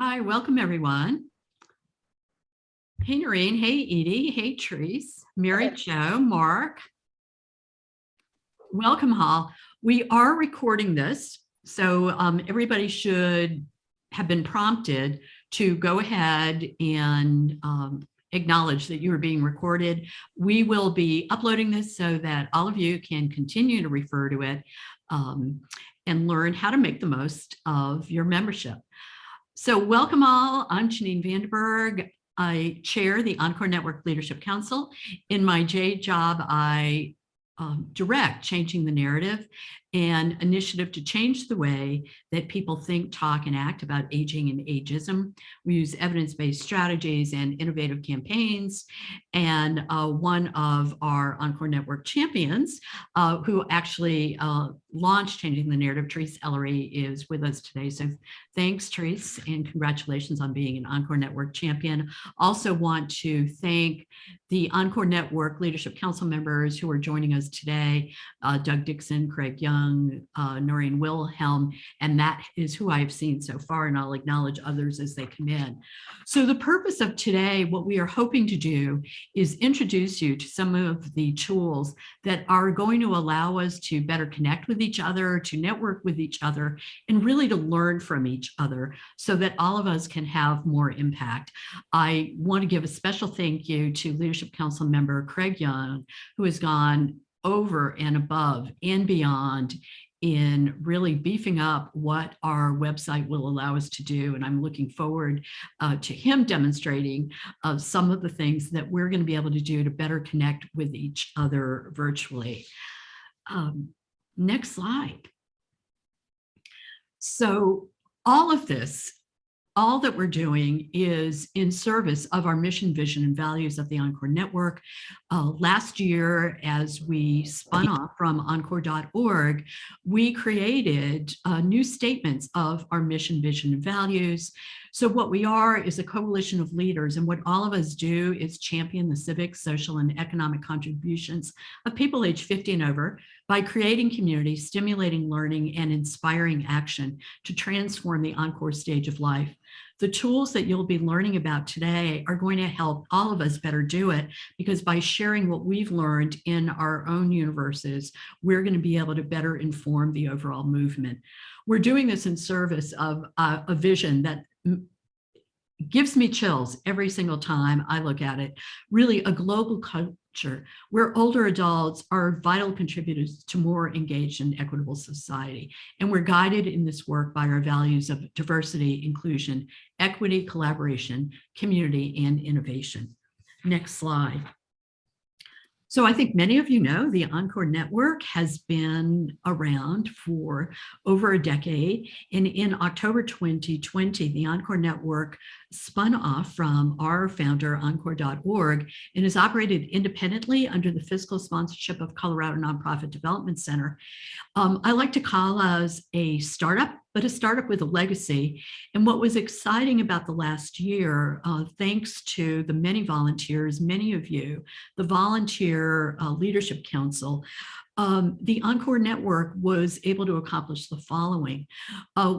Hi, welcome everyone. Hey, Noreen. Hey, Edie. Hey, Therese. Mary Jo, Mark. Welcome, Hall. We are recording this, so everybody should have been prompted to go ahead and acknowledge that you are being recorded. We will be uploading this so that all of you can continue to refer to it and learn how to make the most of your membership. So welcome all. I'm Janine Vandenberg. I chair the Encore Network Leadership Council. In my J job, I direct Changing the Narrative, an initiative to change the way that people think, talk, and act about aging and ageism. We use evidence-based strategies and innovative campaigns. And one of our Encore Network champions, who actually launched Changing the Narrative, Therese Ellery, is with us today. So thanks, Therese, and congratulations on being an Encore Network champion. Also want to thank the Encore Network Leadership Council members who are joining us today, Doug Dixon, Craig Young, Noreen Wilhelm, and that is who I've seen so far, and I'll acknowledge others as they come in. So the purpose of today, what we are hoping to do is introduce you to some of the tools that are going to allow us to better connect with each other, to network with each other, and really to learn from each other so that all of us can have more impact. I want to give a special thank you to Leadership Council member Craig Young, who has gone over and above and beyond in really beefing up what our website will allow us to do. And I'm looking forward to him demonstrating some of the things that we're going to be able to do to better connect with each other virtually. Next slide. So all of this, all that we're doing is in service of our mission, vision, and values of the Encore Network. Last year, as we spun off from encore.org, we created new statements of our mission, vision, and values. So what we are is a coalition of leaders, and what all of us do is champion the civic, social, and economic contributions of people aged 50 and over by creating community, stimulating learning, and inspiring action to transform the Encore stage of life. The tools that you'll be learning about today are going to help all of us better do it, because by sharing what we've learned in our own universes, we're going to be able to better inform the overall movement. We're doing this in service of a vision that gives me chills every single time I look at it. Really a global culture where older adults are vital contributors to more engaged and equitable society. And we're guided in this work by our values of diversity, inclusion, equity, collaboration, community, and innovation. Next slide. So I think many of you know the Encore Network has been around for over a decade. And in October 2020, the Encore Network spun off from our founder, encore.org, and is operated independently under the fiscal sponsorship of Colorado Nonprofit Development Center. I like to call us a startup, but a startup with a legacy. And what was exciting about the last year, thanks to the many volunteers, many of you, the Volunteer Leadership Council, the Encore Network was able to accomplish the following.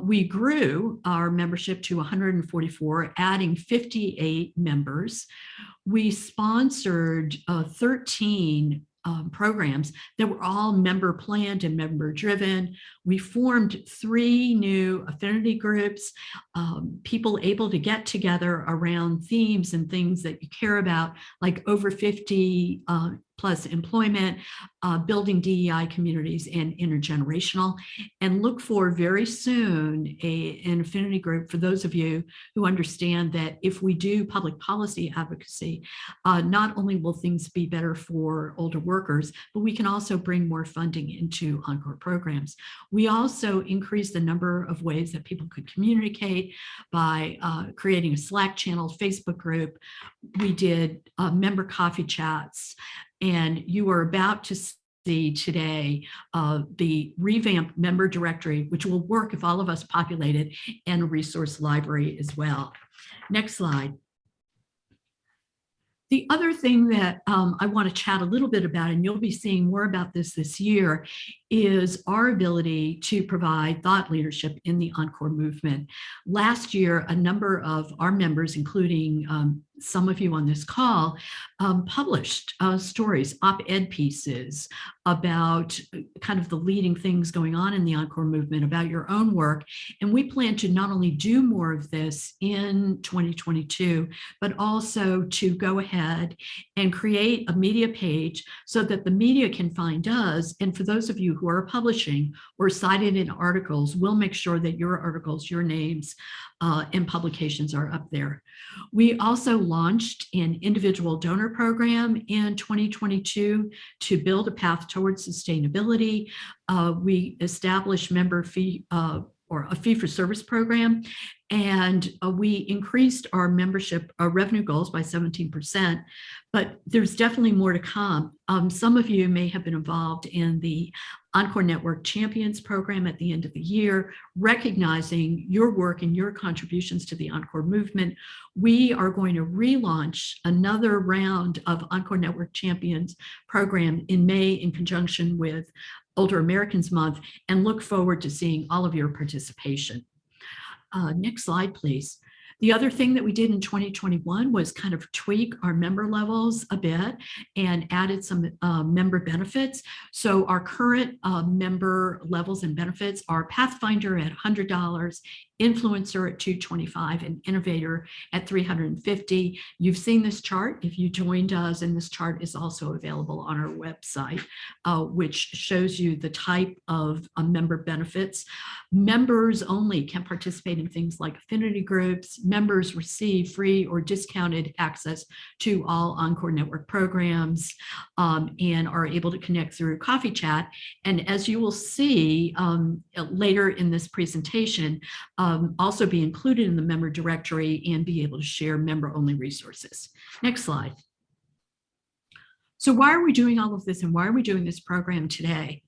We grew our membership to 144, adding 58 members. We sponsored 13 programs that were all member planned and member driven. We formed 3 new affinity groups, people able to get together around themes and things that you care about, like over 50 plus employment, building DEI communities, and intergenerational. And look for very soon an affinity group for those of you who understand that if we do public policy advocacy, not only will things be better for older workers, but we can also bring more funding into Encore programs. We also increased the number of ways that people could communicate by creating a Slack channel, Facebook group. We did member coffee chats, and you are about to see today the revamped member directory, which will work if all of us populate it, and a resource library as well. Next slide. The other thing that I want to chat a little bit about, and you'll be seeing more about this year, is our ability to provide thought leadership in the Encore movement. Last year, a number of our members, including some of you on this call, published stories, op-ed pieces about kind of the leading things going on in the Encore movement, about your own work. And we plan to not only do more of this in 2022, but also to go ahead and create a media page so that the media can find us. And for those of you who are publishing or cited in articles, we'll make sure that your articles, your names, and publications are up there. We also launched an individual donor program in 2022 to build a path towards sustainability. We established member fee or a fee for service program, and we increased our membership revenue goals by 17%, but there's definitely more to come. Some of you may have been involved in the Encore Network Champions program at the end of the year, recognizing your work and your contributions to the Encore movement. We are going to relaunch another round of Encore Network Champions program in May in conjunction with Older Americans Month, and look forward to seeing all of your participation. Next slide, please. The other thing that we did in 2021 was kind of tweak our member levels a bit and added some member benefits. So our current member levels and benefits are Pathfinder at $100, Influencer at $225, and Innovator at $350. You've seen this chart if you joined us, and this chart is also available on our website, which shows you the type of member benefits. Members only can participate in things like affinity groups. Members receive free or discounted access to all Encore Network programs and are able to connect through coffee chat. And as you will see later in this presentation, also be included in the member directory and be able to share member-only resources. Next slide. So why are we doing all of this, and why are we doing this program today?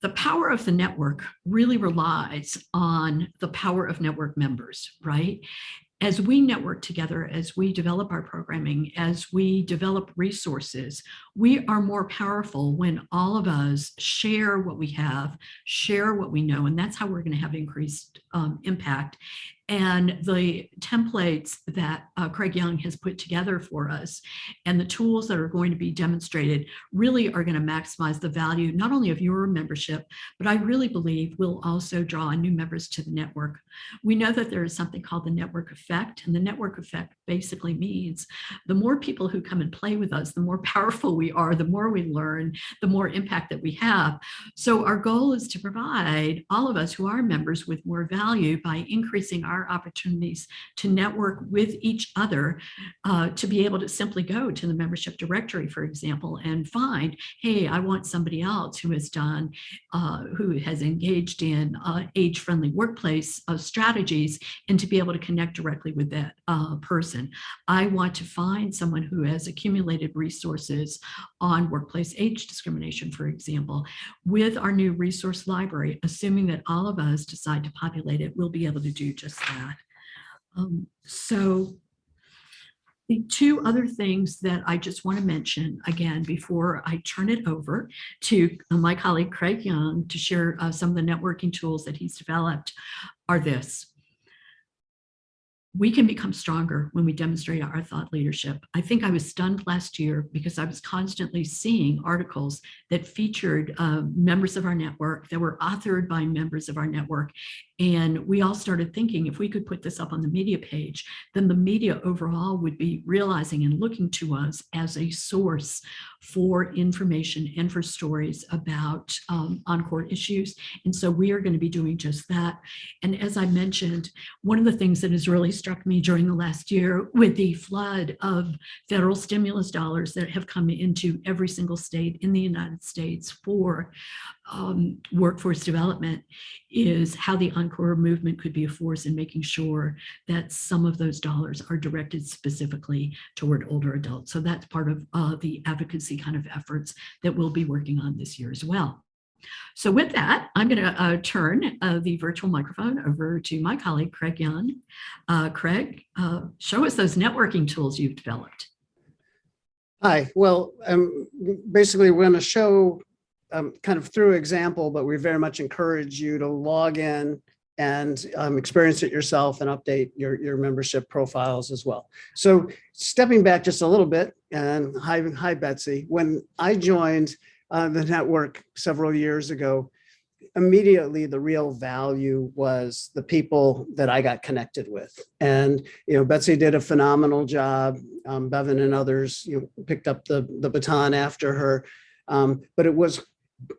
The power of the network really relies on the power of network members, right? As we network together, as we develop our programming, as we develop resources, we are more powerful when all of us share what we have, share what we know, and that's how we're going to have increased impact. And the templates that Craig Young has put together for us and the tools that are going to be demonstrated really are going to maximize the value not only of your membership, but I really believe will also draw new members to the network. We know that there is something called the network effect, and the network effect basically means the more people who come and play with us, the more powerful we are, the more we learn, the more impact that we have. So our goal is to provide all of us who are members with more value by increasing our opportunities to network with each other, to be able to simply go to the membership directory, for example, and find, hey, I want somebody else who has done, who has engaged in age-friendly workplace strategies, and to be able to connect directly with that person. I want to find someone who has accumulated resources on workplace age discrimination, for example. With our new resource library, assuming that all of us decide to populate it, we'll be able to do just that. So the two other things that I just want to mention again before I turn it over to my colleague Craig Young to share some of the networking tools that he's developed are this. We can become stronger when we demonstrate our thought leadership. I think I was stunned last year because I was constantly seeing articles that featured members of our network, that were authored by members of our network. And we all started thinking, if we could put this up on the media page, then the media overall would be realizing and looking to us as a source for information and for stories about Encore issues. And so we are going to be doing just that. And as I mentioned, one of the things that has really struck me during the last year with the flood of federal stimulus dollars that have come into every single state in the United States for workforce development is how the Encore movement could be a force in making sure that some of those dollars are directed specifically toward older adults. So that's part of the advocacy kind of efforts that we'll be working on this year as well. So with that, I'm going to turn the virtual microphone over to my colleague, Craig Young. Craig, show us those networking tools you've developed. Hi. Well, basically, we're going to show kind of through example, but we very much encourage you to log in and experience it yourself and update your membership profiles as well. So stepping back just a little bit, and hi, Betsy. When I joined the network several years ago, immediately the real value was the people that I got connected with. And, Betsy did a phenomenal job. Bevan and others, picked up the baton after her. But it was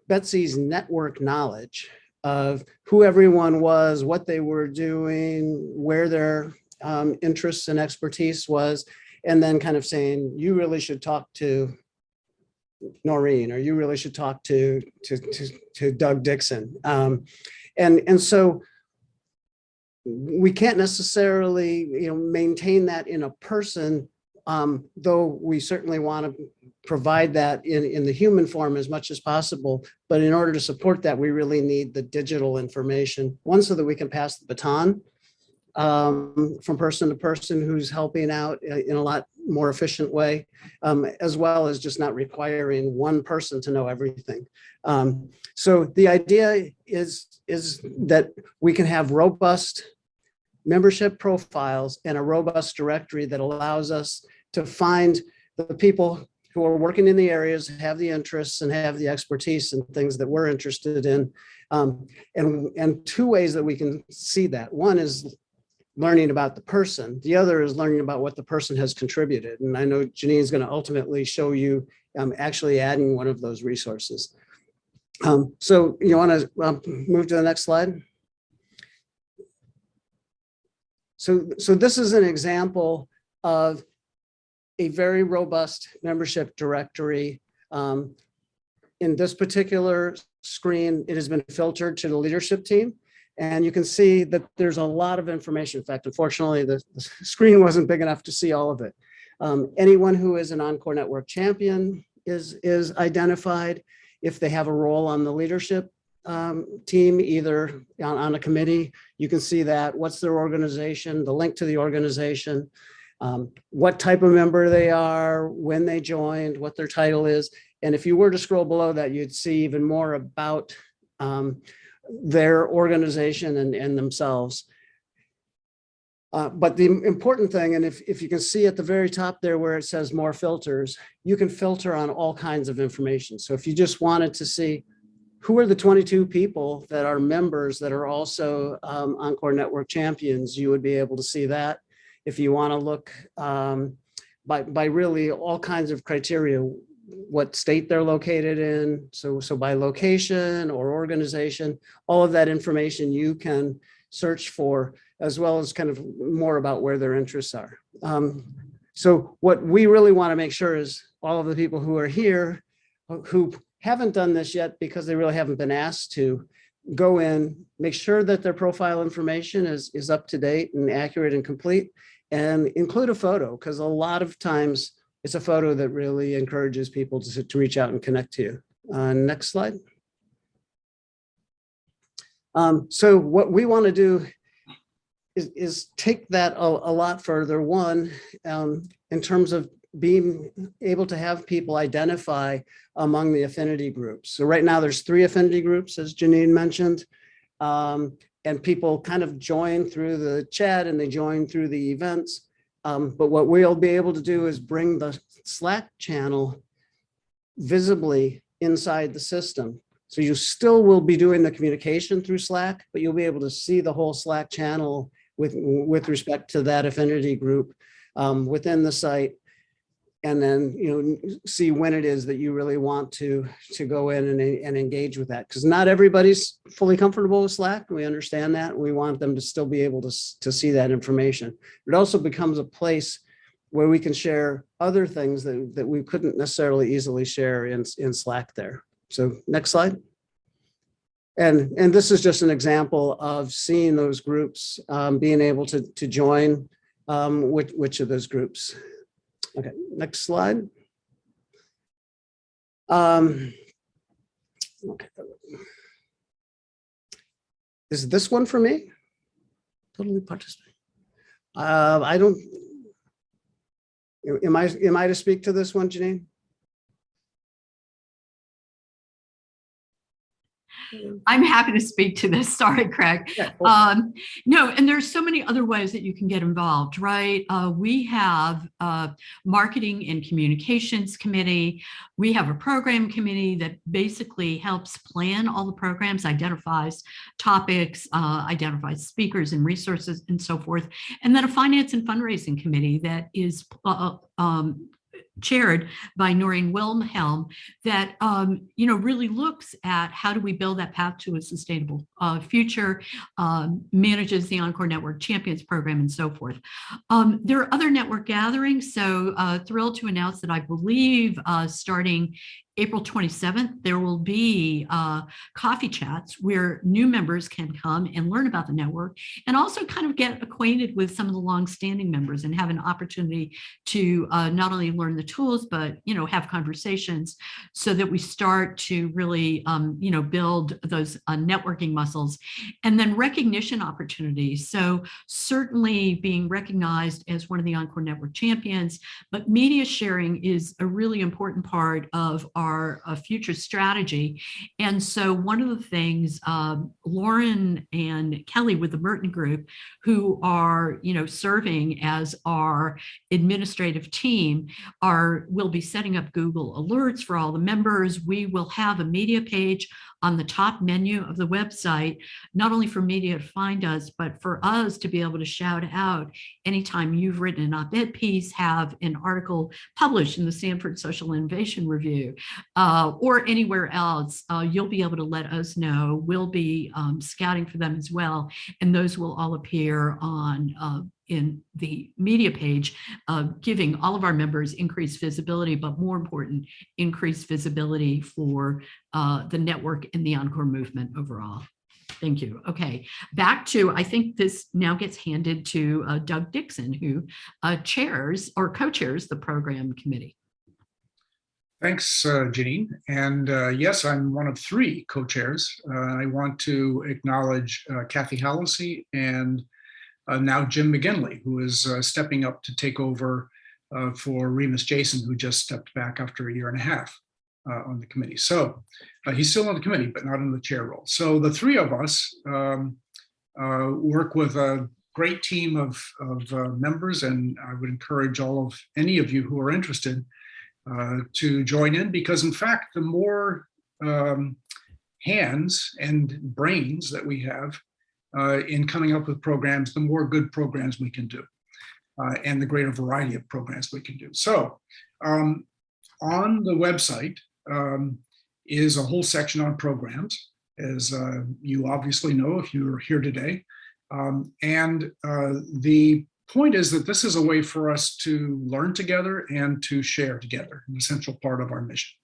Betsy's network knowledge of who everyone was, what they were doing, where their interests and expertise was, and then kind of saying, you really should talk to Noreen, or you really should talk to Doug Dixon. And so we can't necessarily, maintain that in a person, though we certainly want to provide that in the human form as much as possible. But in order to support that, we really need the digital information. One, so that we can pass the baton from person to person who's helping out in a lot more efficient way, as well as just not requiring one person to know everything. So the idea is that we can have robust membership profiles and a robust directory that allows us to find the people who are working in the areas, have the interests and have the expertise and things that we're interested in. And two ways that we can see that. One is learning about the person. The other is learning about what the person has contributed. And I know Janine is going to ultimately show you actually adding one of those resources. So you want to move to the next slide? So this is an example of a very robust membership directory. In this particular screen, it has been filtered to the leadership team. And you can see that there's a lot of information. In fact, unfortunately, the screen wasn't big enough to see all of it. Anyone who is an Encore Network champion is identified. If they have a role on the leadership team, either on a committee, you can see that. What's their organization, the link to the organization, what type of member they are, when they joined, what their title is. And if you were to scroll below that, you'd see even more about their organization and themselves. But the important thing, and if you can see at the very top there where it says more filters, you can filter on all kinds of information. So if you just wanted to see who are the 22 people that are members that are also Encore Network champions, you would be able to see that. If you want to look by really all kinds of criteria, what state they're located in, so by location or organization, all of that information you can search for, as well as kind of more about where their interests are. So what we really want to make sure is all of the people who are here who haven't done this yet because they really haven't been asked to, go in, make sure that their profile information is up to date and accurate and complete, and include a photo, because a lot of times it's a photo that really encourages people to reach out and connect to you. Next slide. So what we want to do is take that a lot further. One, in terms of being able to have people identify among the affinity groups. So right now there's 3 affinity groups, as Janine mentioned, and people kind of join through the chat and they join through the events. But what we'll be able to do is bring the Slack channel visibly inside the system. So you still will be doing the communication through Slack, but you'll be able to see the whole Slack channel with respect to that affinity group within the site. And then, see when it is that you really want to go in and engage with that. Because not everybody's fully comfortable with Slack. We understand that. We want them to still be able to see that information. It also becomes a place where we can share other things that we couldn't necessarily easily share in Slack there. So next slide. And this is just an example of seeing those groups, being able to join which of those groups. Okay, next slide. Okay. Is this one for me? Totally participate. I don't. Am I to speak to this one, Janine? I'm happy to speak to this. Sorry, Craig. Yeah. No, and there's so many other ways that you can get involved, right? We have a marketing and communications committee. We have a program committee that basically helps plan all the programs, identifies topics, identifies speakers and resources and so forth. And then a finance and fundraising committee that is chaired by Noreen Wilhelm that really looks at how do we build that path to a sustainable future, manages the Encore Network Champions program and so forth. There are other network gatherings, so thrilled to announce that I believe starting April 27th, there will be coffee chats where new members can come and learn about the network and also kind of get acquainted with some of the longstanding members and have an opportunity to not only learn the tools, but, have conversations so that we start to really, build those networking muscles. And then recognition opportunities. So certainly being recognized as one of the Encore Network champions, but media sharing is a really important part of our future strategy. And so one of the things, Lauren and Kelly with the Merton Group, who are, serving as our administrative team, will be setting up Google alerts for all the members. We will have a media page on the top menu of the website, not only for media to find us, but for us to be able to shout out anytime you've written an op-ed piece, have an article published in the Stanford Social Innovation Review, or anywhere else, you'll be able to let us know. We'll be scouting for them as well. And those will all appear on in the media page, giving all of our members increased visibility, but more important, increased visibility for the network and the Encore movement overall. Thank you. Okay, back to, I think this now gets handed to Doug Dixon, who chairs or co-chairs the program committee. Thanks, Janine. And yes, I'm one of 3 co-chairs. I want to acknowledge Kathy Hallisey and now Jim McGinley, who is stepping up to take over for Remus Jason, who just stepped back after a year and a half on the committee. So he's still on the committee, but not in the chair role. So the 3 of us work with a great team of members, and I would encourage any of you who are interested to join in, because in fact, the more hands and brains that we have in coming up with programs, the more good programs we can do, and the greater variety of programs we can do. So on the website is a whole section on programs, as you obviously know if you're here today. And the point is that this is a way for us to learn together and to share together, an essential part of our mission.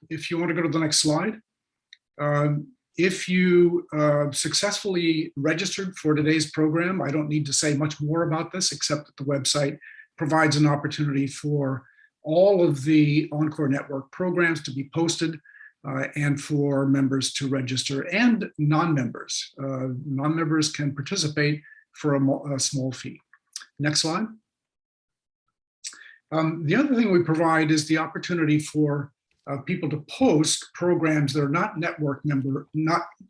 If you want to go to the next slide. If you successfully registered for today's program, I don't need to say much more about this, except that the website provides an opportunity for all of the Encore Network programs to be posted and for members to register, and non-members. Non-members can participate for a small fee. Next slide. The other thing we provide is the opportunity for people to post programs that are not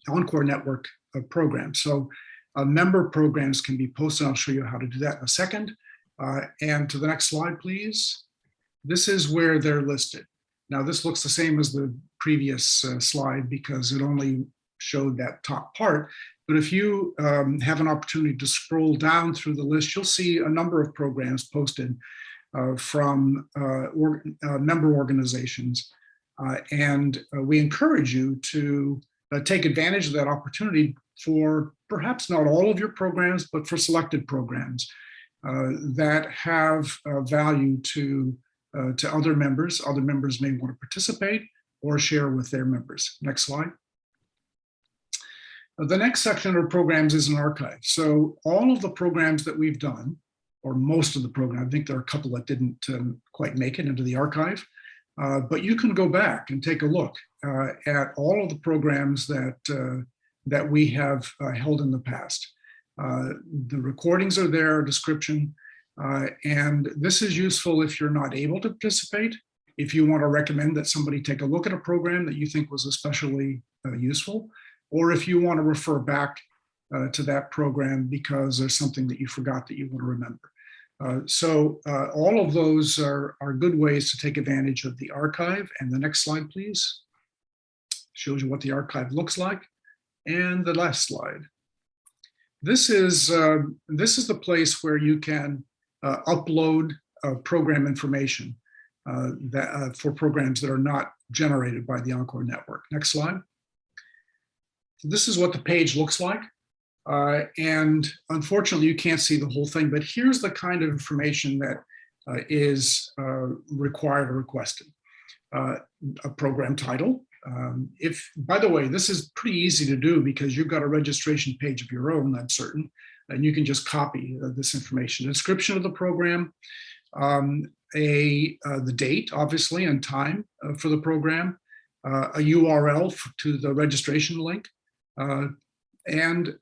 Encore Network programs. So member programs can be posted. I'll show you how to do that in a second. And to the next slide, please. This is where they're listed. Now this looks the same as the previous slide because it only showed that top part. But if you have an opportunity to scroll down through the list, you'll see a number of programs posted from member organizations. And we encourage you to take advantage of that opportunity for perhaps not all of your programs, but for selected programs that have value to other members. Other members may want to participate or share with their members. Next slide. The next section of programs is an archive. So all of the programs that we've done, or most of the programs, I think there are a couple that didn't quite make it into the archive, but you can go back and take a look at all of the programs that we have held in the past. The recordings are there, description, And this is useful if you're not able to participate, if you want to recommend that somebody take a look at a program that you think was especially useful, or if you want to refer back to that program because there's something that you forgot that you want to remember. So all of those are good ways to take advantage of the archive. And the next slide, please. Shows you what the archive looks like. And the last slide. This is the place where you can upload program information for programs that are not generated by the Encore network. Next slide. This is what the page looks like. And unfortunately, you can't see the whole thing, but here's the kind of information that is required or requested. A program title. By the way, this is pretty easy to do because you've got a registration page of your own, I'm certain, and you can just copy this information. A description of the program, the date, obviously, and time for the program, a URL to the registration link, and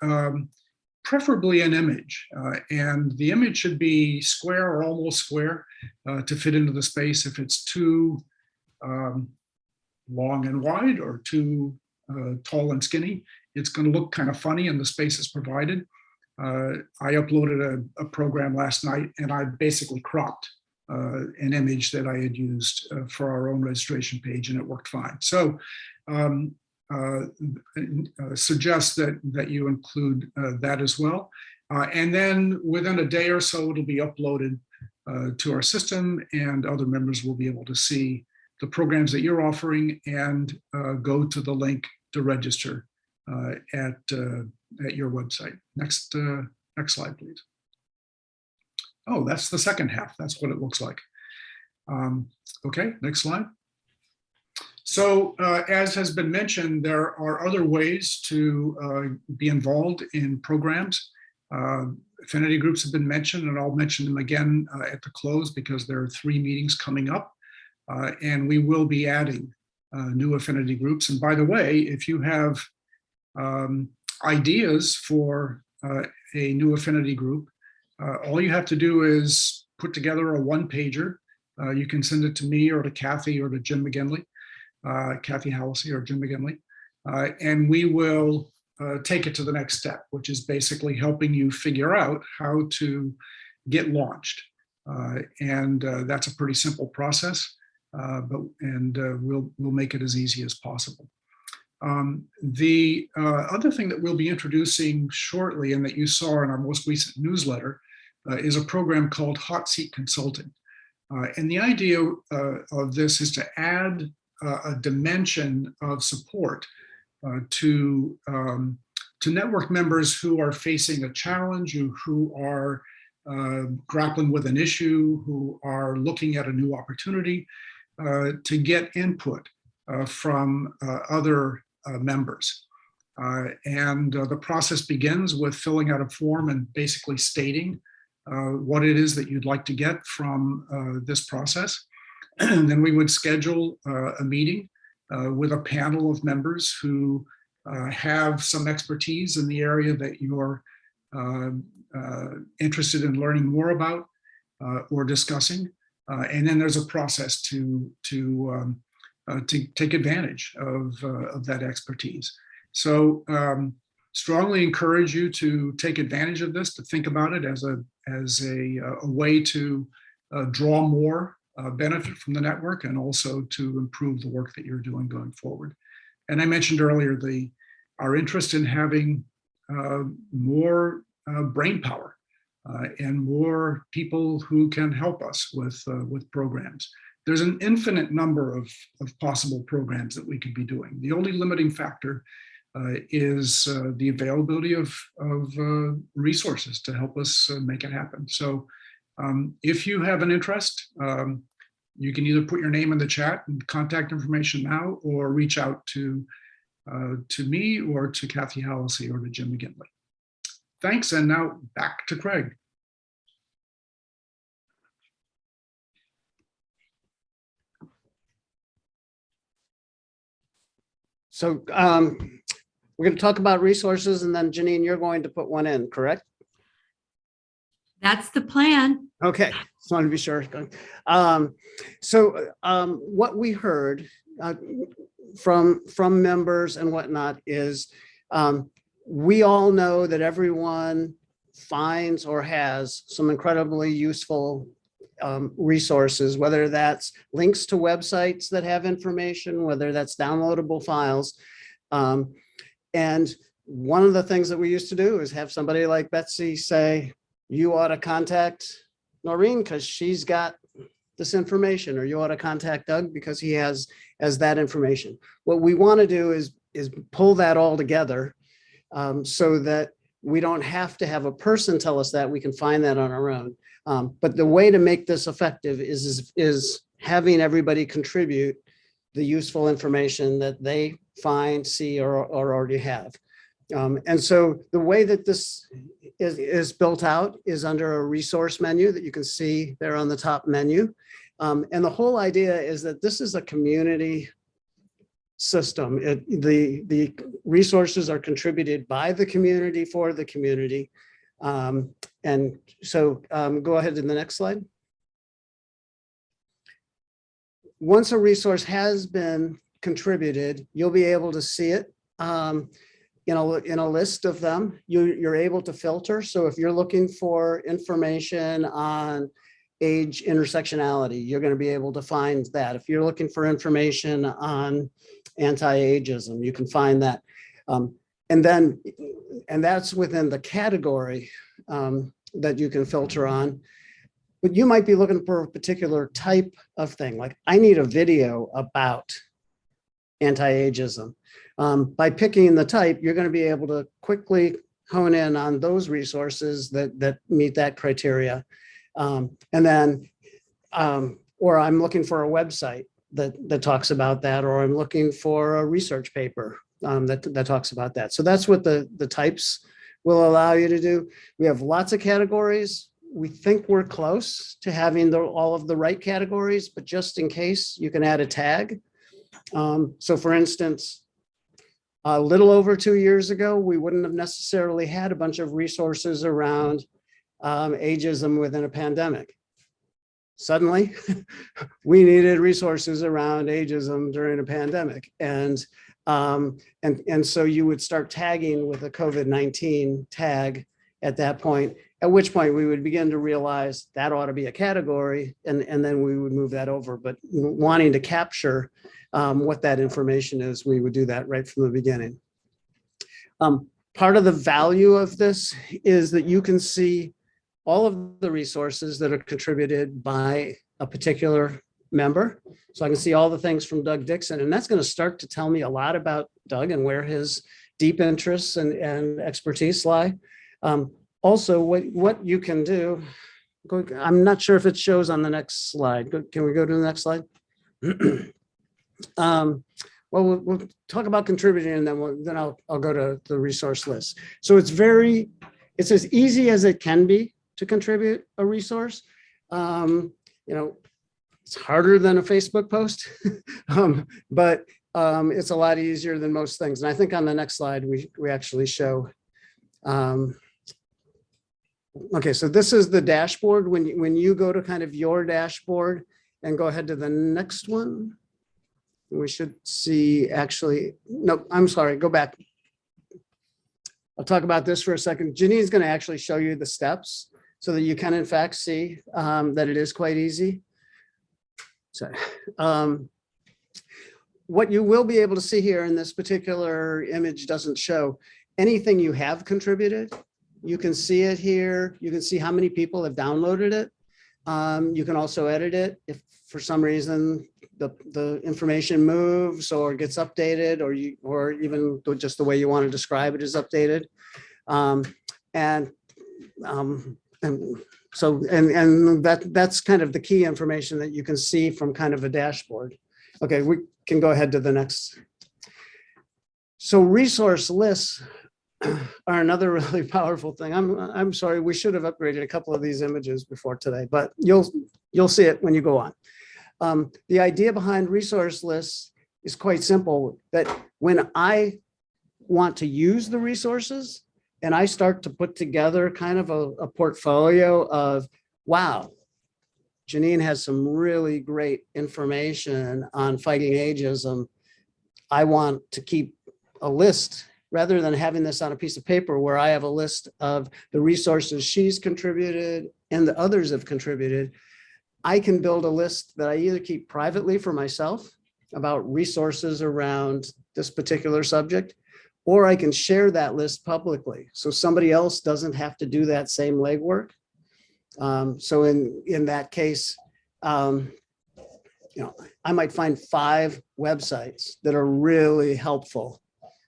preferably an image. And the image should be square or almost square to fit into the space. If it's too long and wide or too tall and skinny, it's going to look kind of funny in the spaces provided. I uploaded a program last night and I basically cropped an image that I had used for our own registration page, and it worked fine. So suggest that you include that as well. And then within a day or so, it'll be uploaded to our system, and other members will be able to see the programs that you're offering and go to the link to register at your website. Next slide, please. Oh, that's the second half. That's what it looks like. Okay, next slide. So as has been mentioned, there are other ways to be involved in programs. Affinity groups have been mentioned, and I'll mention them again at the close because there are 3 meetings coming up. And we will be adding new affinity groups. And by the way, if you have ideas for a new affinity group, all you have to do is put together a 1-pager. You can send it to me or to Kathy or to Jim McGinley, Kathy Halsey or Jim McGinley, and we will take it to the next step, which is basically helping you figure out how to get launched. And that's a pretty simple process. We'll make it as easy as possible. The other thing that we'll be introducing shortly, and that you saw in our most recent newsletter, is a program called Hot Seat Consulting. And the idea of this is to add a dimension of support to network members who are facing a challenge, who are grappling with an issue, who are looking at a new opportunity, to get input from other members. The process begins with filling out a form and basically stating what it is that you'd like to get from this process. And then we would schedule a meeting with a panel of members who have some expertise in the area that you're interested in learning more about or discussing. And then there's a process to take advantage of that expertise. So strongly encourage you to take advantage of this, to think about it as a way to draw more benefit from the network, and also to improve the work that you're doing going forward. And I mentioned earlier our interest in having more brain power and more people who can help us with programs. There's an infinite number of possible programs that we could be doing. The only limiting factor is the availability of resources to help us make it happen. So if you have an interest, you can either put your name in the chat and contact information now, or reach out to me or to Kathy Halsey or to Jim McGinley. Thanks, and now back to Craig. So we're going to talk about resources, and then Janine, you're going to put one in, correct? That's the plan. Okay, just wanted to be sure. What we heard from members and whatnot is we all know that everyone finds or has some incredibly useful resources, whether that's links to websites that have information, whether that's downloadable files. And one of the things that we used to do is have somebody like Betsy say, you ought to contact Noreen because she's got this information, or you ought to contact Doug because he has that information. What we want to do is pull that all together so that we don't have to have a person tell us that. We can find that on our own. But the way to make this effective is having everybody contribute the useful information that they find, see, or already have. And so the way that this is built out is under a resource menu that you can see there on the top menu. And the whole idea is that this is a community system. The resources are contributed by the community for the community. And so go ahead to the next slide. Once a resource has been contributed, you'll be able to see it in a list of them. You're able to filter. So if you're looking for information on age intersectionality, you're going to be able to find that. If you're looking for information on anti-ageism, you can find that. And that's within the category that you can filter on. But you might be looking for a particular type of thing, like I need a video about anti-ageism. By picking the type, you're going to be able to quickly hone in on those resources that meet that criteria. Or I'm looking for a website that talks about that, or I'm looking for a research paper that talks about that. So that's what the types will allow you to do. We have lots of categories. We think we're close to having all of the right categories, but just in case, you can add a tag. So for instance, a little over 2 years ago, we wouldn't have necessarily had a bunch of resources around ageism within a pandemic. Suddenly, we needed resources around ageism during a pandemic. And so you would start tagging with a COVID-19 tag at that point, at which point we would begin to realize that ought to be a category, and then we would move that over. But wanting to capture what that information is, we would do that right from the beginning. Part of the value of this is that you can see all of the resources that are contributed by a particular member. So I can see all the things from Doug Dixon, and that's going to start to tell me a lot about Doug and where his deep interests and expertise lie. Also, what you can do, I'm not sure if it shows on the next slide. Can we go to the next slide? Well, we'll talk about contributing, and then I'll go to the resource list. So it's as easy as it can be to contribute a resource. It's harder than a Facebook post, but it's a lot easier than most things. And I think on the next slide, we actually show. Okay, so this is the dashboard. When you go to kind of your dashboard and go ahead to the next one, we should see no, I'm sorry, go back. I'll talk about this for a second. Janine's going to actually show you the steps so that you can in fact see that it is quite easy. So what you will be able to see here in this particular image doesn't show anything you have contributed. You can see it here. You can see how many people have downloaded it. You can also edit it if for some reason the information moves or gets updated, or even just the way you want to describe it is updated. That's kind of the key information that you can see from kind of a dashboard. Okay, we can go ahead to the next. So resource lists are another really powerful thing. I'm sorry, we should have upgraded a couple of these images before today, but you'll see it when you go on. The idea behind resource lists is quite simple, that when I want to use the resources, and I start to put together kind of a portfolio of, wow, Janine has some really great information on fighting ageism. I want to keep a list rather than having this on a piece of paper where I have a list of the resources she's contributed and the others have contributed. I can build a list that I either keep privately for myself about resources around this particular subject, or I can share that list publicly so somebody else doesn't have to do that same legwork. So in that case, I might find 5 websites that are really helpful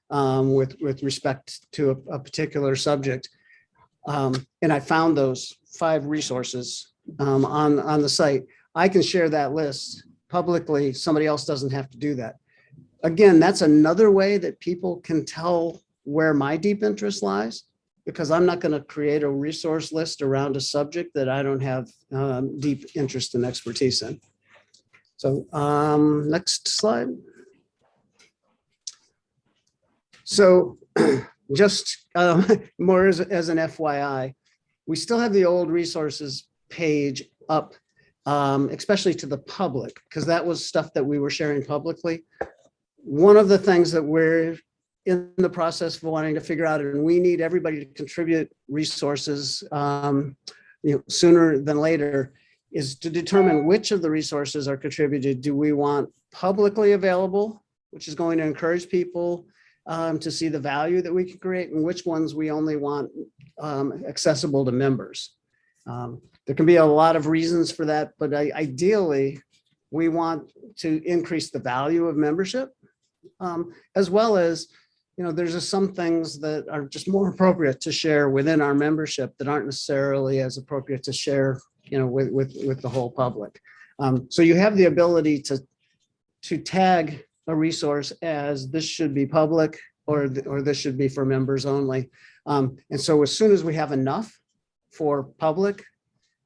with respect to a particular subject. And I found those 5 resources on the site. I can share that list publicly. Somebody else doesn't have to do that. Again, that's another way that people can tell where my deep interest lies, because I'm not going to create a resource list around a subject that I don't have deep interest and expertise in. So next slide. So just more as an FYI, we still have the old resources page up, especially to the public, because that was stuff that we were sharing publicly. One of the things that we're in the process of wanting to figure out, and we need everybody to contribute resources sooner than later, is to determine which of the resources are contributed. Do we want publicly available, which is going to encourage people to see the value that we can create, and which ones we only want accessible to members? There can be a lot of reasons for that, but ideally, we want to increase the value of membership, as well as, there's just some things that are just more appropriate to share within our membership that aren't necessarily as appropriate to share, with the whole public. So you have the ability to tag a resource as this should be public, or this should be for members only. And so as soon as we have enough for public,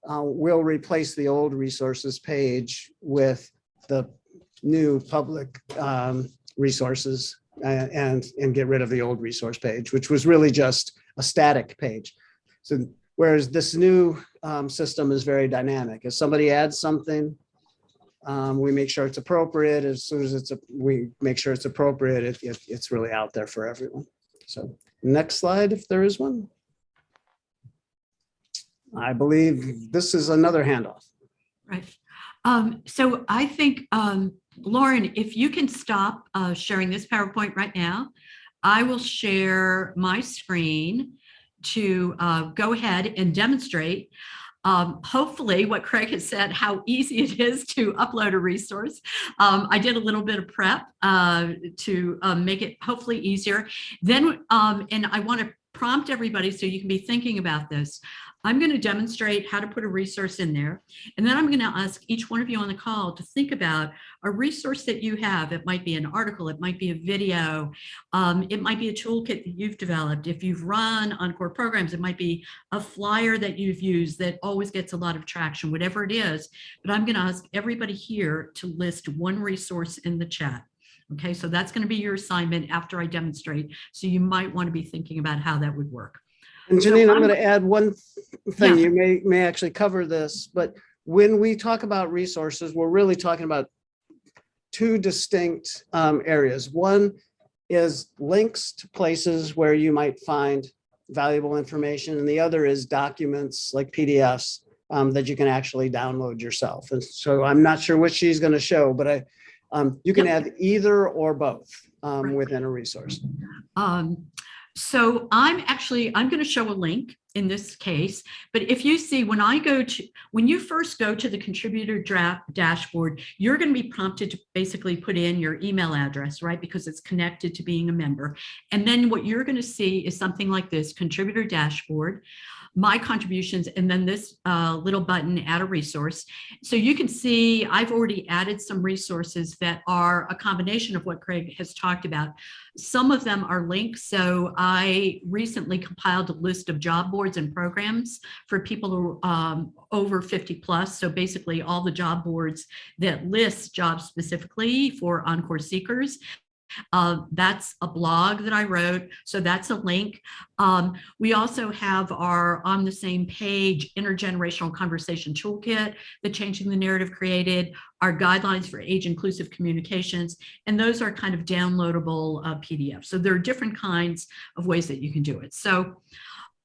we'll replace the old resources page with the new public resources and get rid of the old resource page, which was really just a static page. So whereas this new system is very dynamic. If somebody adds something, we make sure it's appropriate. As soon as we make sure it's appropriate, it's really out there for everyone. So next slide, if there is one. I believe this is another handoff. Right. So I think, Lauren, if you can stop sharing this PowerPoint right now, I will share my screen to go ahead and demonstrate hopefully what Craig has said, how easy it is to upload a resource. I did a little bit of prep to make it hopefully easier. Then, and I want to prompt everybody so you can be thinking about this. I'm going to demonstrate how to put a resource in there. And then I'm going to ask each one of you on the call to think about a resource that you have. It might be an article, it might be a video, it might be a toolkit that you've developed. If you've run Encore programs, it might be a flyer that you've used that always gets a lot of traction, whatever it is. But I'm going to ask everybody here to list one resource in the chat. Okay, so that's going to be your assignment after I demonstrate. So you might want to be thinking about how that would work. And Janine, I'm going to add one thing. Yeah. You may actually cover this, but when we talk about resources, we're really talking about 2 distinct areas. One is links to places where you might find valuable information, and the other is documents like PDFs that you can actually download yourself. And so I'm not sure which she's going to show, but you can add either or both within a resource. So I'm going to show a link in this case, but if you see, when you first go to the contributor dashboard, you're going to be prompted to basically put in your email address, right? Because it's connected to being a member. And then what you're going to see is something like this: contributor dashboard, my contributions, and then this little button, add a resource. So you can see I've already added some resources that are a combination of what Craig has talked about. Some of them are links. So I recently compiled a list of job boards and programs for people who are over 50 plus. So basically all the job boards that list jobs specifically for Encore seekers. That's a blog that I wrote, so that's a link. We also have our on the same page intergenerational conversation toolkit that Changing the Narrative created, our guidelines for age-inclusive communications, and those are kind of downloadable PDFs. So there are different kinds of ways that you can do it. So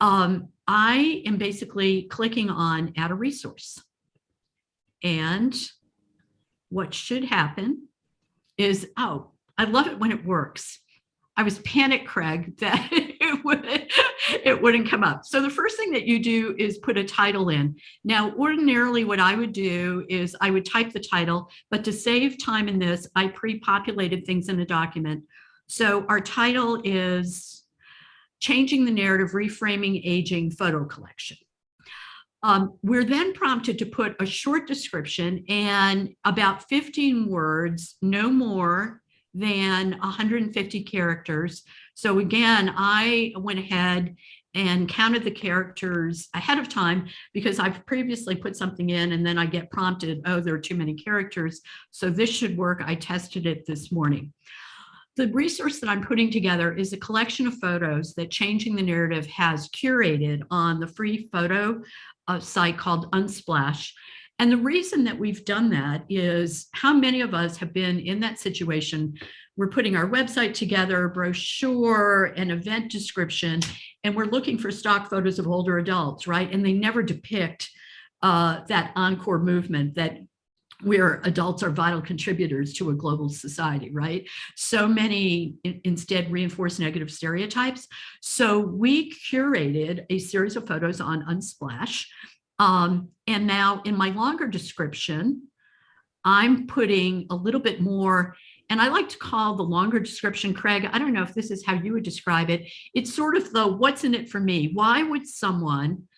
I am basically clicking on add a resource. And what should happen is, oh, I love it when it works. I was panicked, Craig, that it wouldn't come up. So the first thing that you do is put a title in. Now, ordinarily what I would do is I would type the title, but to save time in this, I pre-populated things in a document. So our title is Changing the Narrative, Reframing Aging Photo Collection. We're then prompted to put a short description and about 15 words, no more than 150 characters. So again, I went ahead and counted the characters ahead of time because I've previously put something in and then I get prompted, oh, there are too many characters. So this should work. I tested it this morning. The resource that I'm putting together is a collection of photos that Changing the Narrative has curated on the free photo site called Unsplash. And the reason that we've done that is how many of us have been in that situation. We're putting our website together, brochure, an event description, and we're looking for stock photos of older adults, right? And they never depict that encore movement that where adults are vital contributors to a global society, right? So many instead reinforce negative stereotypes. So we curated a series of photos on Unsplash. And now in my longer description, I'm putting a little bit more, and I like to call the longer description, Craig, I don't know if this is how you would describe it. It's sort of the what's in it for me. Why would someone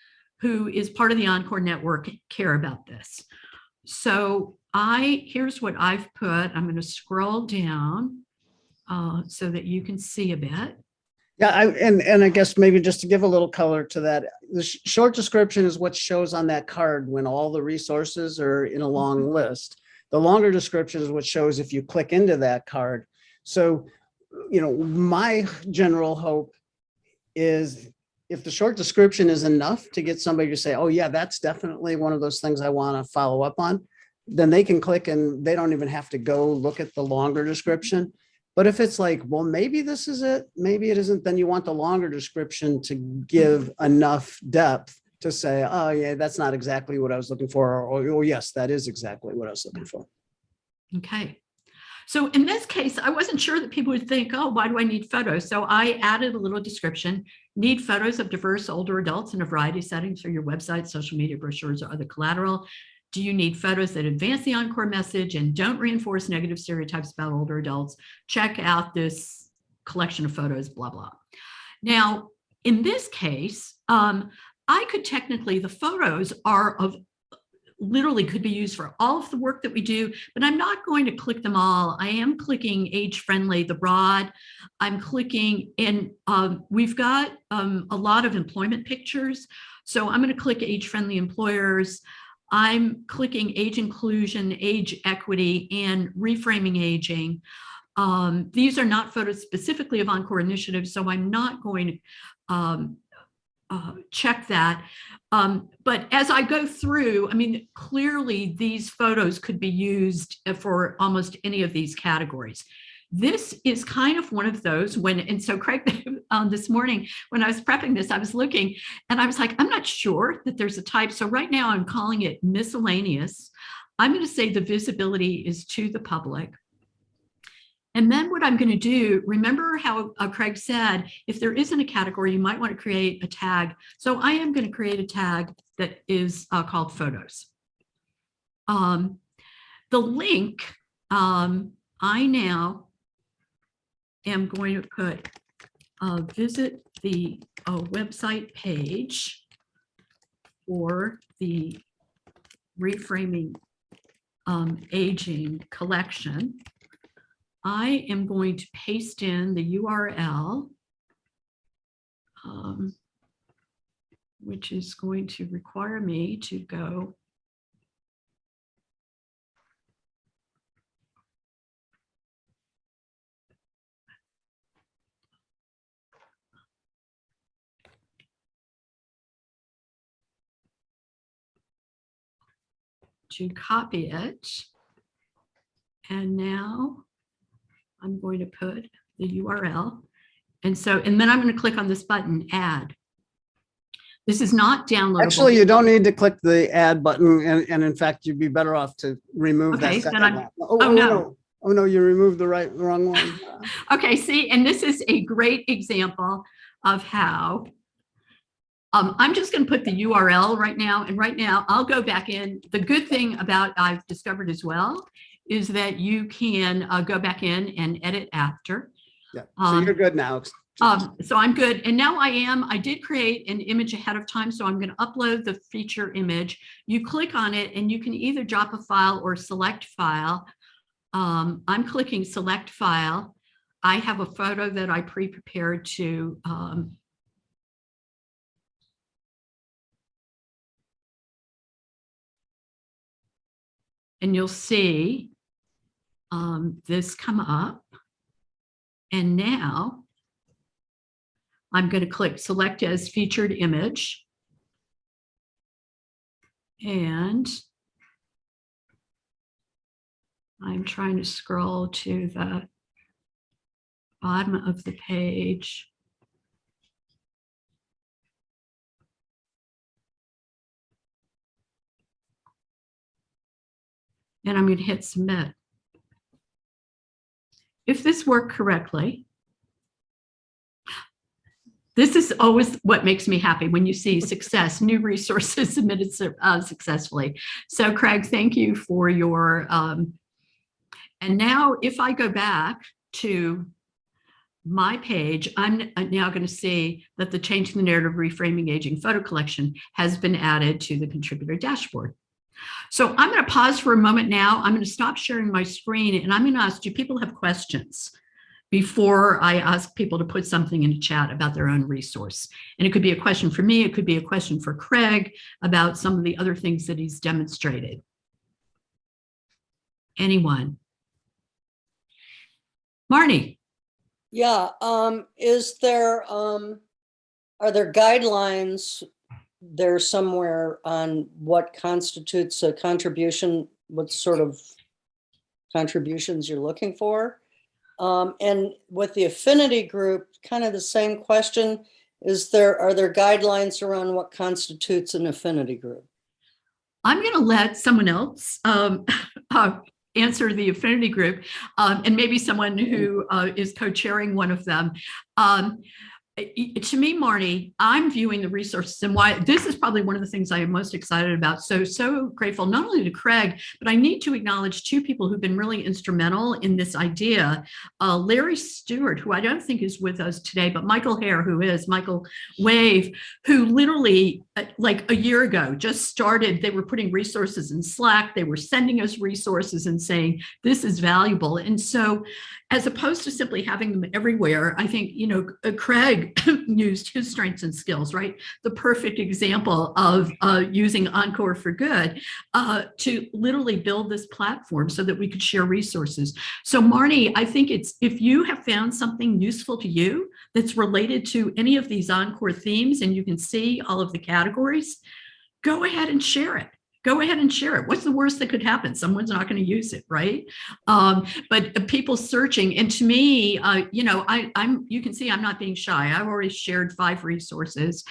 who is part of the Encore network care about this? So here's what I've put. I'm going to scroll down so that you can see a bit. Yeah, and I guess maybe just to give a little color to that, the short description is what shows on that card when all the resources are in a long list. The longer description is what shows if you click into that card. So, you know, my general hope is if the short description is enough to get somebody to say, oh yeah, that's definitely one of those things I want to follow up on, then they can click and they don't even have to go look at the longer description. But if it's like, well, maybe this is it, maybe it isn't, then you want the longer description to give enough depth to say, oh yeah, that's not exactly what I was looking for. Or oh yes, that is exactly what I was looking for. Okay. So in this case, I wasn't sure that people would think, oh, why do I need photos? So I added a little description, need photos of diverse older adults in a variety of settings for your website, social media, brochures, or other collateral. Do you need photos that advance the Encore message and don't reinforce negative stereotypes about older adults? Check out this collection of photos, blah, blah. Now, in this case, I could technically, the photos are of literally could be used for all of the work that we do, but I'm not going to click them all. I am clicking age friendly, the broad. I'm clicking in, we've got a lot of employment pictures. So I'm going to click age friendly employers. I'm clicking age inclusion, age equity, and reframing aging. These are not photos specifically of Encore initiatives, so I'm not going to check that. But as I go through, I mean, clearly these photos could be used for almost any of these categories. This is kind of one of those and so Craig, this morning when I was prepping this, I was looking and I was like, I'm not sure that there's a type. So right now I'm calling it miscellaneous. I'm going to say the visibility is to the public. And then what I'm going to do, remember how Craig said, if there isn't a category, you might want to create a tag. So I am going to create a tag that is called photos. The link, I now am going to put visit the website page for the Reframing Aging collection. I am going to paste in the URL, which is going to require me to go to copy it. And now I'm going to put the URL. And then I'm going to click on this button, add. This is not downloadable. Actually, you don't need to click the add button. And in fact, you'd be better off to remove Okay, that second then one. no. Oh, no, you removed the wrong one. Okay, see, and this is a great example of how I'm just going to put the URL right now. And right now I'll go back in. The good thing about I've discovered as well is that you can go back in and edit after. Yeah, so you're good now. So I'm good. And now I did create an image ahead of time. So I'm going to upload the feature image. You click on it and you can either drop a file or select file. I'm clicking select file. I have a photo that I pre-prepared to and you'll see this come up. And now I'm going to click select as featured image. And I'm trying to scroll to the bottom of the page. And I'm going to hit submit. If this worked correctly, this is always what makes me happy when you see success, new resources submitted successfully. So Craig, thank you for your, and now if I go back to my page, I'm now going to see that the Changing the Narrative Reframing Aging photo collection has been added to the contributor dashboard. So I'm going to pause for a moment now. I'm going to stop sharing my screen and I'm going to ask, do people have questions before I ask people to put something in the chat about their own resource? And it could be a question for me. It could be a question for Craig about some of the other things that he's demonstrated. Anyone? Marnie. Yeah, are there guidelines there somewhere on what constitutes a contribution, what sort of contributions you're looking for? And with the affinity group, kind of the same question, are there guidelines around what constitutes an affinity group? I'm going to let someone else answer the affinity group, and maybe someone who is co-chairing one of them. To me, Marnie, I'm viewing the resources and why this is probably one of the things I am most excited about. So grateful, not only to Craig, but I need to acknowledge two people who've been really instrumental in this idea. Larry Stewart, who I don't think is with us today, but Michael Hare, who is, Michael Wave, who literally like a year ago just started, they were putting resources in Slack, they were sending us resources and saying, this is valuable. And so as opposed to simply having them everywhere, I think, you know, Craig used his strengths and skills, right? The perfect example of using Encore for Good to literally build this platform so that we could share resources. So Marnie, I think it's, if you have found something useful to you that's related to any of these Encore themes and you can see all of the categories, go ahead and share it. Go ahead and share it. What's the worst that could happen? Someone's not going to use it, right? But people searching, and to me, you know, you can see I'm not being shy. I've already shared 5 resources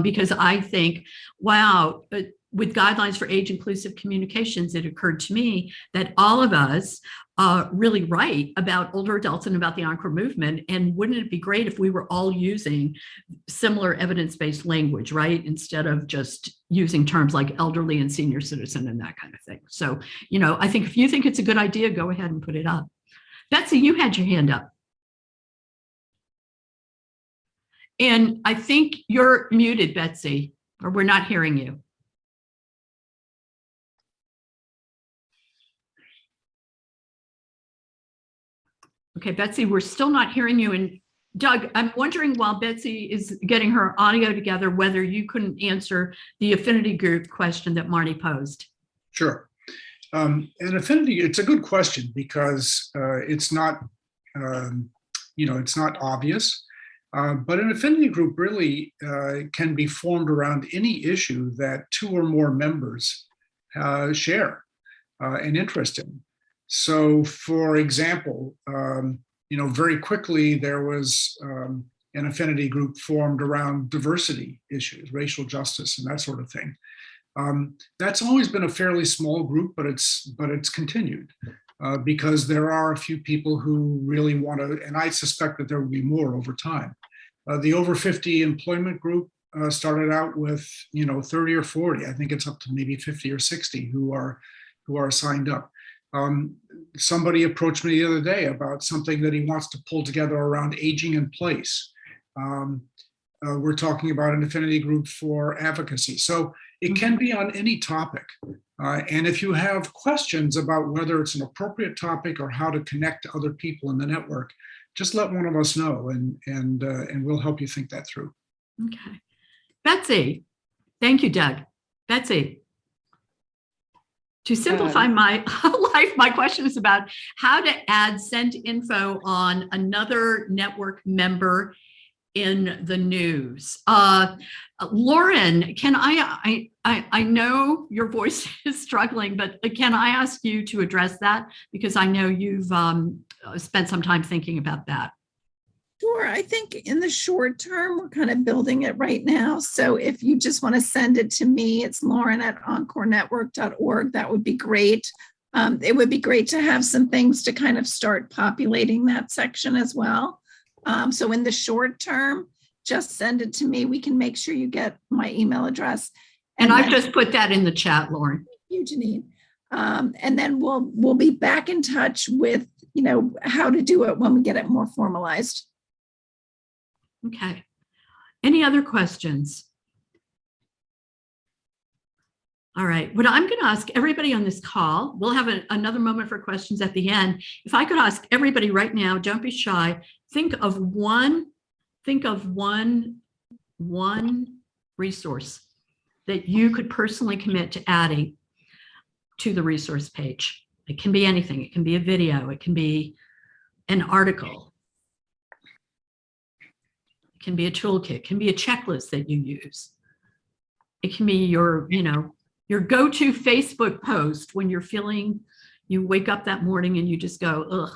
because I think, wow, with guidelines for age-inclusive communications, it occurred to me that all of us really write about older adults and about the Encore movement. And wouldn't it be great if we were all using similar evidence-based language, right? Instead of just using terms like elderly and senior citizen and that kind of thing. So, you know, I think if you think it's a good idea, go ahead and put it up. Betsy, you had your hand up. And I think you're muted, Betsy, or we're not hearing you. Okay, Betsy, we're still not hearing you. And Doug, I'm wondering while Betsy is getting her audio together, whether you couldn't answer the affinity group question that Marnie posed. Sure. And affinity, it's a good question because it's not, you know, it's not obvious. But an affinity group really can be formed around any issue that 2 or more members share and interest in. So, for example, very quickly there was an affinity group formed around diversity issues, racial justice, and that sort of thing. That's always been a fairly small group, but it's continued because there are a few people who really want to, and I suspect that there will be more over time. The over 50 employment group started out with 30 or 40. I think it's up to maybe 50 or 60 who are signed up. Somebody approached me the other day about something that he wants to pull together around aging in place. We're talking about an affinity group for advocacy. So it can be on any topic. And if you have questions about whether it's an appropriate topic or how to connect to other people in the network, just let one of us know and we'll help you think that through. Okay. Betsy, thank you, Doug. Betsy, to simplify my life, my question is about how to add send info on another network member in the news. Lauren, can I know your voice is struggling, but can I ask you to address that? Because I know you've spent some time thinking about that. Sure. I think in the short term, we're kind of building it right now. So if you just want to send it to me, it's lauren@encorenetwork.org. That would be great. It would be great to have some things to kind of start populating that section as well. So in the short term, just send it to me. We can make sure you get my email address. And I've just put that in the chat, Lauren. Thank you, Janine. And then we'll be back in touch with, how to do it when we get it more formalized. Okay. Any other questions? All right. What I'm going to ask everybody on this call, we'll have another moment for questions at the end. If I could ask everybody right now, don't be shy. Think of one resource that you could personally commit to adding to the resource page. It can be anything. It can be a video. It can be an article. It can be a toolkit. It can be a checklist that you use. It can be your go-to Facebook post when you wake up that morning and you just go, ugh,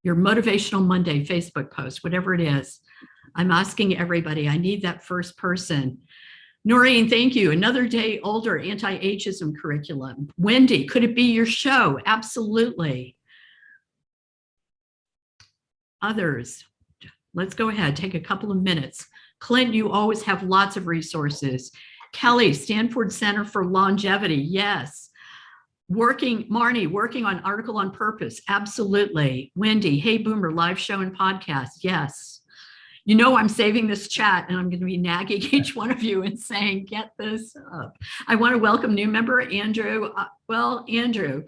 your motivational Monday Facebook post, whatever it is. I'm asking everybody, I need that first person. Noreen, thank you. Another Day Older anti-ageism curriculum. Wendy, could it be your show? Absolutely. Others, let's go ahead, take a couple of minutes. Clint, you always have lots of resources. Kelly, Stanford Center for Longevity, yes. Marnie, working on Article on Purpose, absolutely. Wendy, Hey Boomer, live show and podcast, yes. I'm saving this chat and I'm going to be nagging each one of you and saying, get this up. I want to welcome new member, Andrew. Andrew,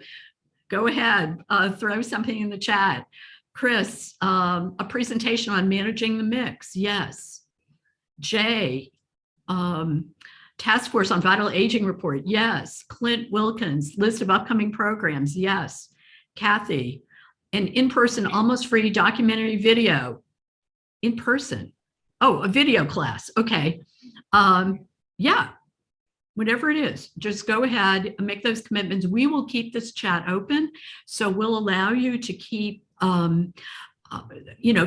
go ahead, throw something in the chat. Chris, a presentation on managing the mix, yes. Jay, Task Force on Vital Aging Report, yes. Clint Wilkins, list of upcoming programs, yes. Kathy, an in-person, almost free documentary video. In person. Oh, a video class. Okay. Yeah, whatever it is, just go ahead and make those commitments. We will keep this chat open. So we'll allow you to keep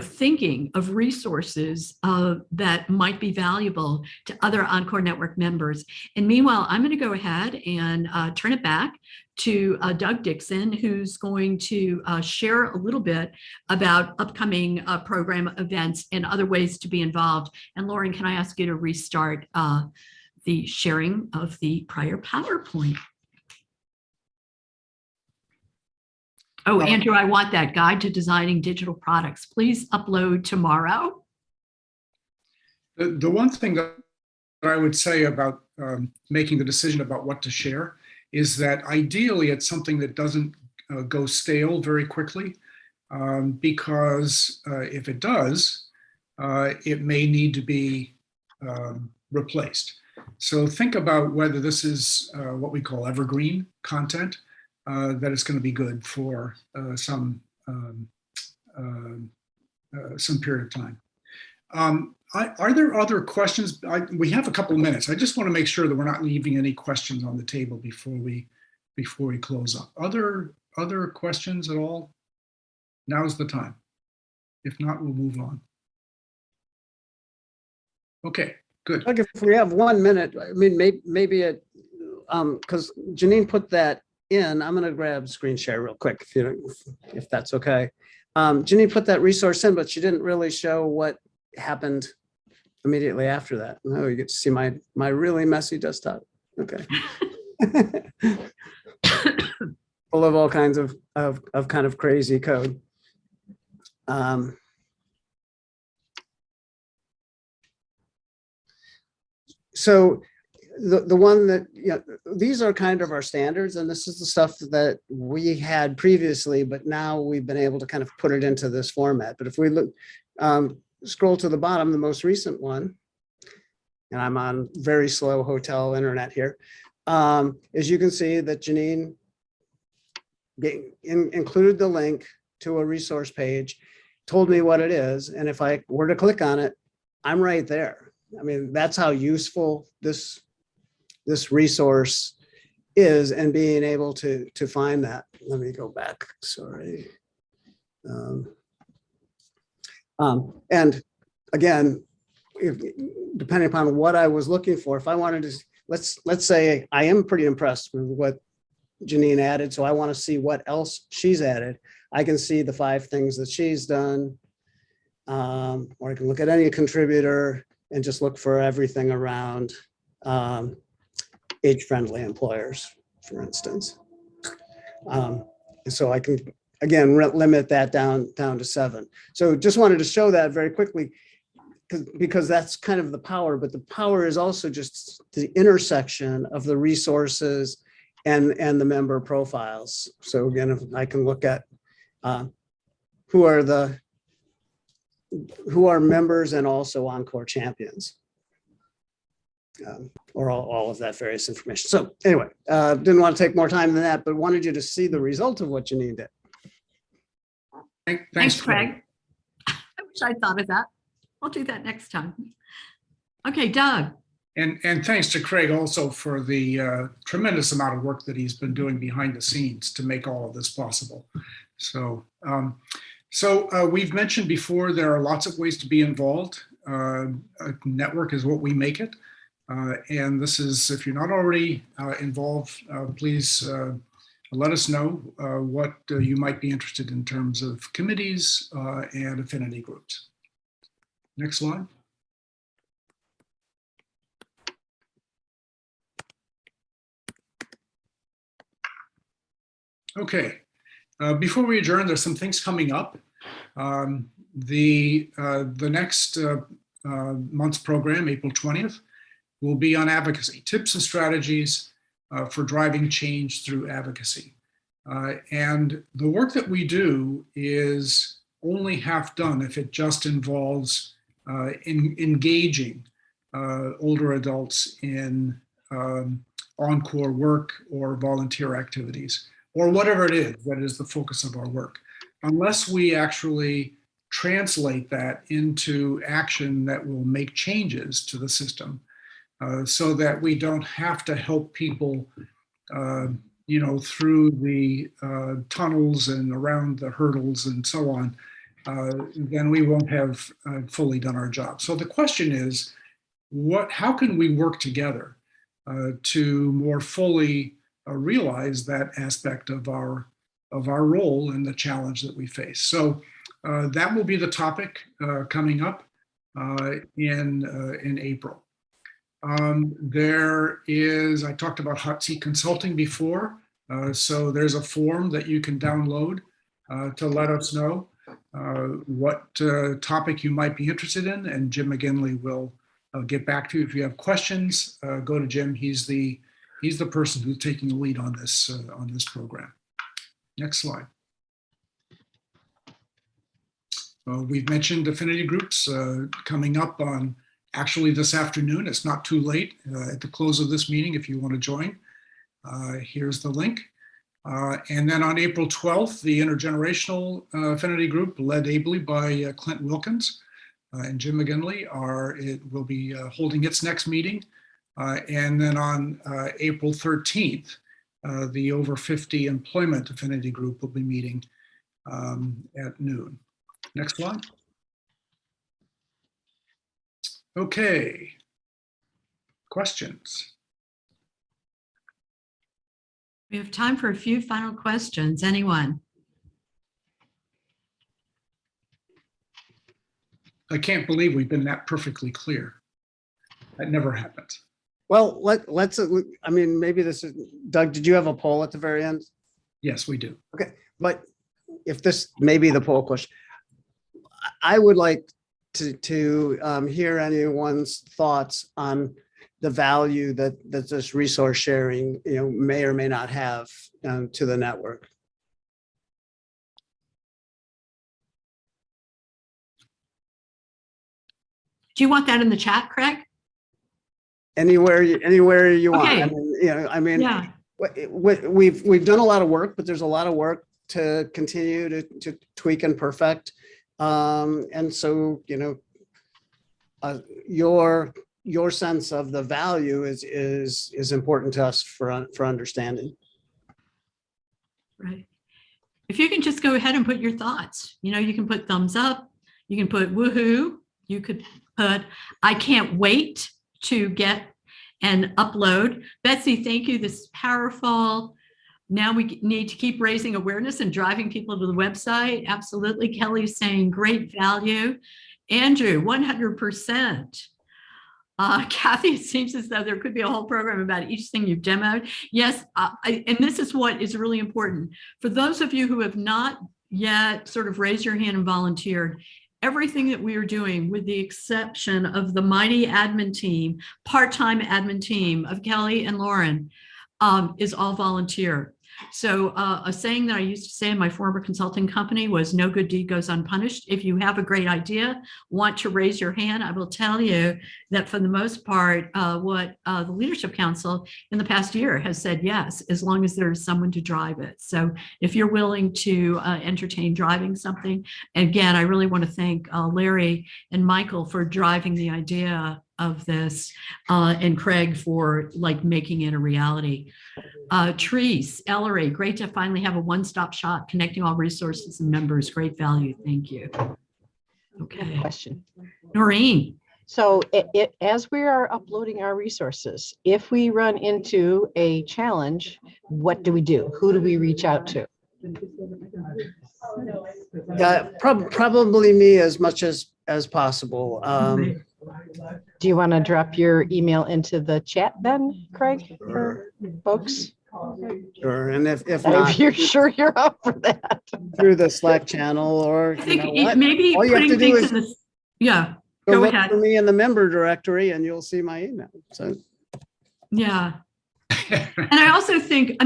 thinking of resources that might be valuable to other Encore Network members. And meanwhile, I'm going to go ahead and turn it back to Doug Dixon, who's going to share a little bit about upcoming program events and other ways to be involved. And Lauren, can I ask you to restart the sharing of the prior PowerPoint? Oh, Andrew, I want that guide to designing digital products. Please upload tomorrow. The one thing that I would say about making the decision about what to share is that ideally it's something that doesn't go stale very quickly, because if it does, it may need to be replaced. So think about whether this is what we call evergreen content, that it's going to be good for some period of time. Are there other questions? We have a couple of minutes. I just want to make sure that we're not leaving any questions on the table before we before we close up? Other questions at all? Now's the time. If not, we'll move on. Okay, good. Like if we have 1 minute, I mean, maybe it, because Janine put that in, I'm gonna grab screen share real quick if that's okay. Janine put that resource in, but she didn't really show what happened immediately after that. Oh, you get to see my really messy desktop. Okay. Full of all kinds of kind of crazy code. So the one that, these are kind of our standards, and this is the stuff that we had previously, but now we've been able to kind of put it into this format. But if we look, scroll to the bottom, the most recent one, and I'm on very slow hotel internet here, as you can see that Janine included the link to a resource page, told me what it is, and if I were to click on it, I'm right there. I mean, that's how useful this resource is, and being able to find that. Let me go back, sorry. And again, depending upon what I was looking for, if I wanted to, let's say I am pretty impressed with what Janine added, so I want to see what else she's added. I can see the 5 things that she's done, or I can look at any contributor and just look for everything around age-friendly employers, for instance. So I can, again, limit that down to 7. So just wanted to show that very quickly, because that's kind of the power, but the power is also just the intersection of the resources and the member profiles. So again, if I can look at who are members and also Encore champions, or all of that various information. So anyway, didn't want to take more time than that, but wanted you to see the result of what Janine did. Thanks, Craig. I wish I'd thought of that. I'll do that next time. Okay, Doug. And thanks to Craig also for the tremendous amount of work that he's been doing behind the scenes to make all of this possible. So, we've mentioned before, there are lots of ways to be involved. A network is what we make it. And this is, if you're not already involved, please let us know what you might be interested in terms of committees and affinity groups. Next slide. Okay, before we adjourn, there's some things coming up. The next month's program, April 20th, will be on advocacy, tips and strategies for driving change through advocacy. And the work that we do is only half done if it just involves engaging older adults in Encore work or volunteer activities, or whatever it is that is the focus of our work. Unless we actually translate that into action that will make changes to the system, so that we don't have to help people, through the tunnels and around the hurdles and so on, then we won't have fully done our job. So the question is, how can we work together to more fully realize that aspect of our role and the challenge that we face? So that will be the topic coming up in April. I talked about Hot Seat Consulting before, so there's a form that you can download to let us know what topic you might be interested in, and Jim McGinley will get back to you. If you have questions, go to Jim. He's the person who's taking the lead on this program. Next slide. We've mentioned affinity groups coming up on actually this afternoon. It's not too late at the close of this meeting if you want to join. Here's the link. And then on April 12th, the Intergenerational Affinity Group, led ably by Clint Wilkins and Jim McGinley, will be holding its next meeting. And then on April 13th, the over 50 employment affinity group will be meeting at noon. Next slide. Okay. Questions? We have time for a few final questions. Anyone? I can't believe we've been that perfectly clear. That never happens. Well, let's, I mean, maybe this is, Doug, did you have a poll at the very end? Yes, we do. But if this may be the poll question, I would like to hear anyone's thoughts on the value that this resource sharing, may or may not have to the network. Do you want that in the chat, Craig? Anywhere you want. Okay. I mean, Yeah. we've done a lot of work, but there's a lot of work to continue to tweak and perfect. And so, your sense of the value is important to us for understanding. Right. If you can just go ahead and put your thoughts, you can put thumbs up, you can put woohoo, you could put, I can't wait to get and upload. Betsy, thank you. This is powerful. Now we need to keep raising awareness and driving people to the website. Absolutely. Kelly's saying great value. Andrew, 100%. Kathy, it seems as though there could be a whole program about each thing you've demoed. Yes, and this is what is really important. For those of you who have not yet sort of raised your hand and volunteered, everything that we are doing, with the exception of the mighty admin team, part-time admin team of Kelly and Lauren, is all volunteer. So a saying that I used to say in my former consulting company was, no good deed goes unpunished. If you have a great idea, want to raise your hand, I will tell you that for the most part, what the Leadership Council in the past year has said yes, as long as there's someone to drive it. So if you're willing to entertain driving something, again, I really want to thank Larry and Michael for driving the idea of this, and Craig for making it a reality. Trees, Ellery, great to finally have a one-stop shop connecting all resources and members. Great value. Thank you. Okay. Question. Noreen. So as we are uploading our resources, if we run into a challenge, what do we do? Who do we reach out to? Probably me as much as possible. Do you want to drop your email into the chat then, Craig, for folks? Sure. And if not, If you're sure you're up for that. through the Slack channel, or I think maybe all you have to putting do things is in this. Yeah. go Go look ahead. for me in the member directory and you'll see my email. So Yeah. And I also think,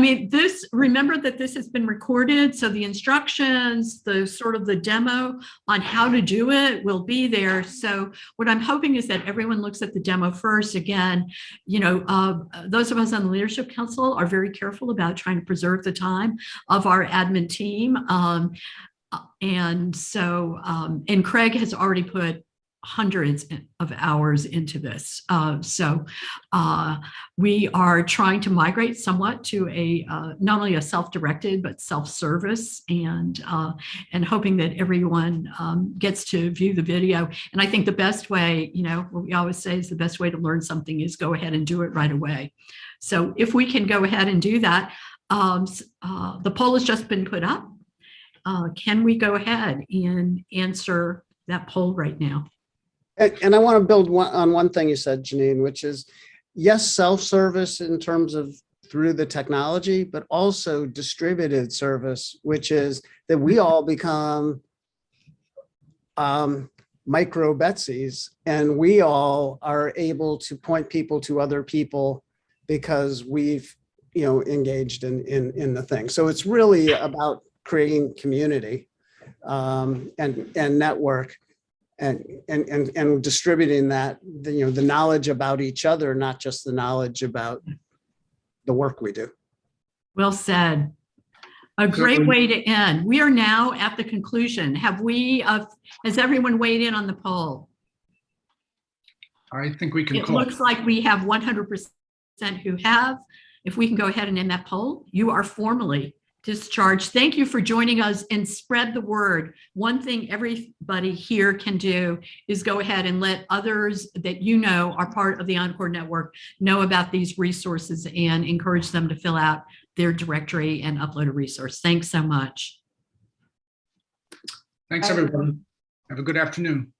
remember that this has been recorded. So the instructions, the demo on how to do it will be there. So what I'm hoping is that everyone looks at the demo first. Again, those of us on the Leadership Council are very careful about trying to preserve the time of our admin team. And Craig has already put hundreds of hours into this. So we are trying to migrate somewhat to a not only a self-directed but self-service, and hoping that everyone gets to view the video. And I think the best way, what we always say is the best way to learn something is go ahead and do it right away. So if we can go ahead and do that, the poll has just been put up. Can we go ahead and answer that poll right now? And I want to build on one thing you said, Janine, which is, yes, self-service in terms of through the technology, but also distributed service, which is that we all become micro Betsy's, and we all are able to point people to other people because we've engaged in the thing. So it's really about creating community and network. And distributing that, the knowledge about each other, not just the knowledge about the work we do. Well said. A great way to end. We are now at the conclusion. Has everyone weighed in on the poll? I think we can It call. looks like we have 100% who have. if we can go ahead and end that poll, you are formally discharged. Thank you for joining us, and spread the word. One thing everybody here can do is go ahead and let others that you know are part of the Encore Network know about these resources and encourage them to fill out their directory and upload a resource. Thanks so much. Thanks, everyone. Have a good afternoon.